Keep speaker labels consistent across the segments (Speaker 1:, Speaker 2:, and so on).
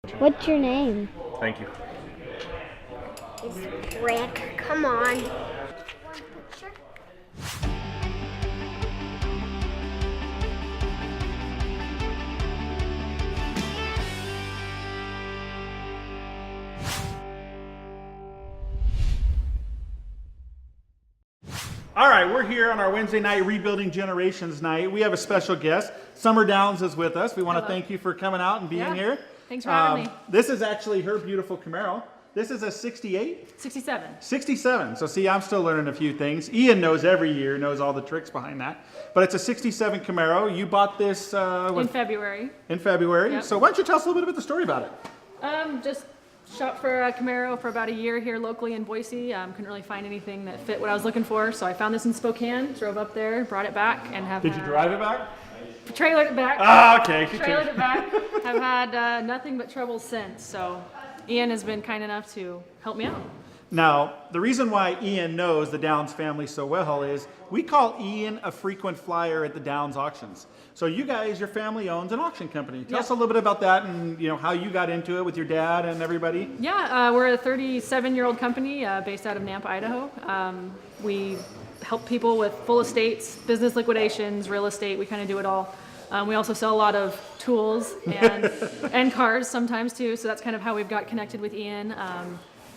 Speaker 1: What's your name?
Speaker 2: Thank you.
Speaker 1: It's Rick. Come on. One picture.
Speaker 2: All right, we're here on our Wednesday night Rebuilding Generations night. We have a special guest. Summer Downs is with us. We want to thank you for coming out and being here.
Speaker 3: Thanks for having me.
Speaker 2: This is actually her beautiful Camaro. This is a 68?
Speaker 3: 67.
Speaker 2: 67. So see, I'm still learning a few things. Ian knows every year, knows all the tricks behind that. But it's a 67 Camaro. You bought this...
Speaker 3: in February.
Speaker 2: In February.
Speaker 3: Yep.
Speaker 2: So why don't you tell us a little bit about the story about it?
Speaker 3: Just shopped for a Camaro for about a year here locally in Boise. Couldn't really find anything that fit what I was looking for, so I found this in Spokane, drove up there, brought it back, and have
Speaker 2: Did you drive it back?
Speaker 3: Trailered it back.
Speaker 2: Ah, okay.
Speaker 3: Trailered it back. Have had nothing but trouble since, so Ian has been kind enough to help me out.
Speaker 2: Now, the reason why Ian knows the Downs family so well is we call Ian a frequent flyer at the Downs auctions. So you guys, your family owns an auction company. Tell us a little bit about that and how you got into it with your dad and everybody.
Speaker 3: Yeah, we're a 37-year-old company based out of Nampa, Idaho. We help people with full estates, business liquidations, real estate. We kind of do it all. We also sell a lot of tools and cars sometimes too. So that's kind of how we've got connected with Ian.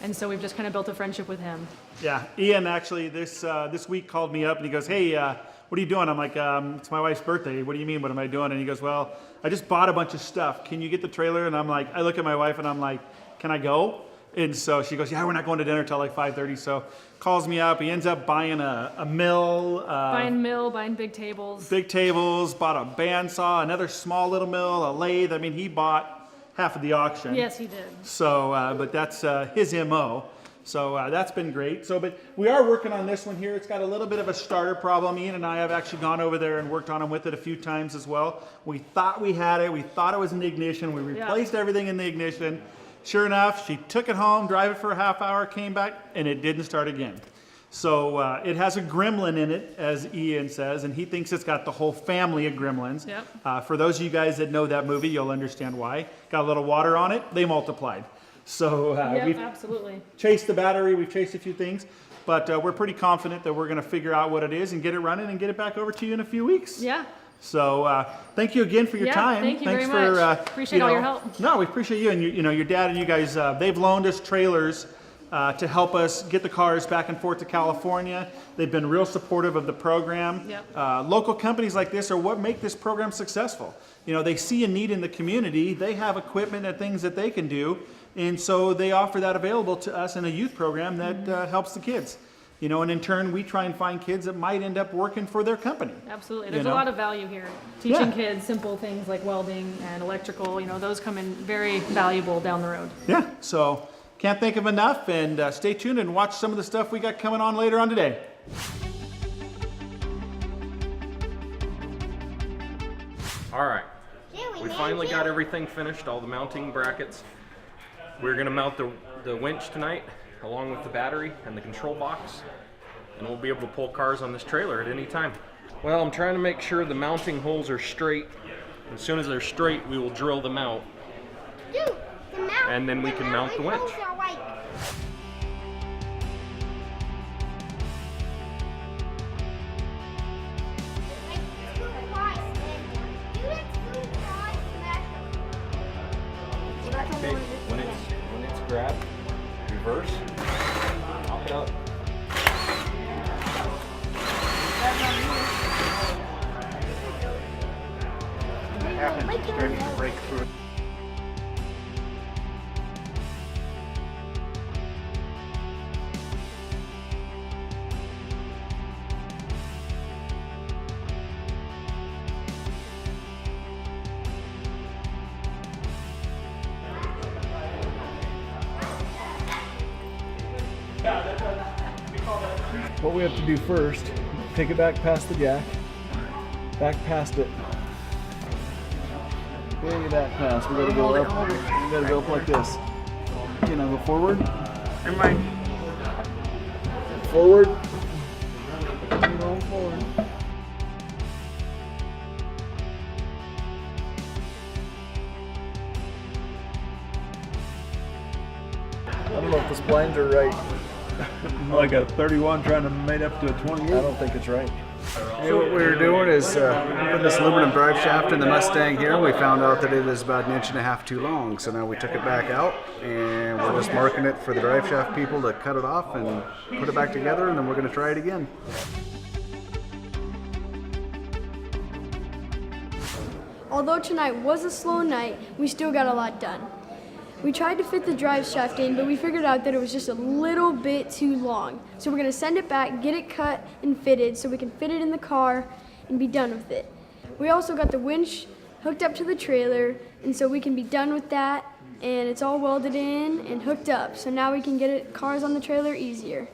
Speaker 3: And so we've just kind of built a friendship with him.
Speaker 2: Yeah, Ian actually this week called me up and he goes, hey, what are you doing? I'm like, it's my wife's birthday. What do you mean, what am I doing? And he goes, well, I just bought a bunch of stuff. Can you get the trailer? And I'm like, I look at my wife and I'm like, can I go? And so she goes, yeah, we're not going to dinner till like 5:30. So calls me up. He ends up buying a mill.
Speaker 3: Buying big tables.
Speaker 2: Big tables, bought a bandsaw, another small little mill, a lathe. I mean, he bought half of the auction.
Speaker 3: Yes, he did.
Speaker 2: So, but that's his MO. So that's been great. So, but we are working on this one here. It's got a little bit of a starter problem. Ian and I have actually gone over there and worked on them with it a few times as well. We thought we had it. We thought it was in the ignition. We replaced everything in the ignition. Sure enough, she took it home, drive it for a half hour, came back, and it didn't start again. So it has a gremlin in it, as Ian says, and he thinks it's got the whole family of gremlins.
Speaker 3: Yep.
Speaker 2: For those of you guys that know that movie, you'll understand why. Got a little water on it, they multiplied. So we've
Speaker 3: absolutely
Speaker 2: chased the battery, we've chased a few things, but we're pretty confident that we're going to figure out what it is and get it running and get it back over to you in a few weeks.
Speaker 3: Yeah.
Speaker 2: So thank you again for your time.
Speaker 3: Thank you
Speaker 2: Thanks
Speaker 3: very much. Appreciate all your help.
Speaker 2: No, we appreciate you and your dad and you guys. They've loaned us trailers to help us get the cars back and forth to California. They've been real supportive of the program.
Speaker 3: Yep.
Speaker 2: Local companies like this are what make this program successful. They see a need in the community. They have equipment and things that they can do, and so they offer that available to us in a youth program that helps the kids. And in turn, we try and find kids that might end up working for their company.
Speaker 3: Absolutely. There's a lot of value here. Teaching kids simple things like welding and electrical, those come in very valuable down the road.
Speaker 2: Yeah, so can't think of enough, and stay tuned and watch some of the stuff we got coming on later on today.
Speaker 4: All right, we finally got everything finished, all the mounting brackets. We're gonna mount the winch tonight, along with the battery and the control box, and we'll be able to pull cars on this trailer at any time. Well, I'm trying to make sure the mounting holes are straight. As soon as they're straight, we will drill them out.
Speaker 1: Dude,
Speaker 4: and then we can mount the winch. Okay, when it's grabbed, reverse, knock it up.
Speaker 2: What happens is starting to break through.
Speaker 5: What we have to do first, take it back past the jack, back past it. Way back past. We gotta go up. We gotta go up like this. Go forward. Forward. Going forward. don't know if the splines are right.
Speaker 6: Like a 31 trying to mate up to a 28.
Speaker 5: I don't think it's right.
Speaker 7: So what we were doing is putting this aluminum drive shaft in the Mustang here. We found out that it is about 1.5 inches too long. So now we took it back out and we're just marking it for the drive shaft people to cut it off and put it back together, and then we're going to try it again.
Speaker 8: Although tonight was a slow night, we still got a lot done. We tried to fit the drive shaft in, but we figured out that it was just a little bit too long. So we're gonna send it back, get it cut and fitted so we can fit it in the car and be done with it. We also got the winch hooked up to the trailer, and so we can be done with that, and it's all welded in and hooked up. So now we can get cars on the trailer easier.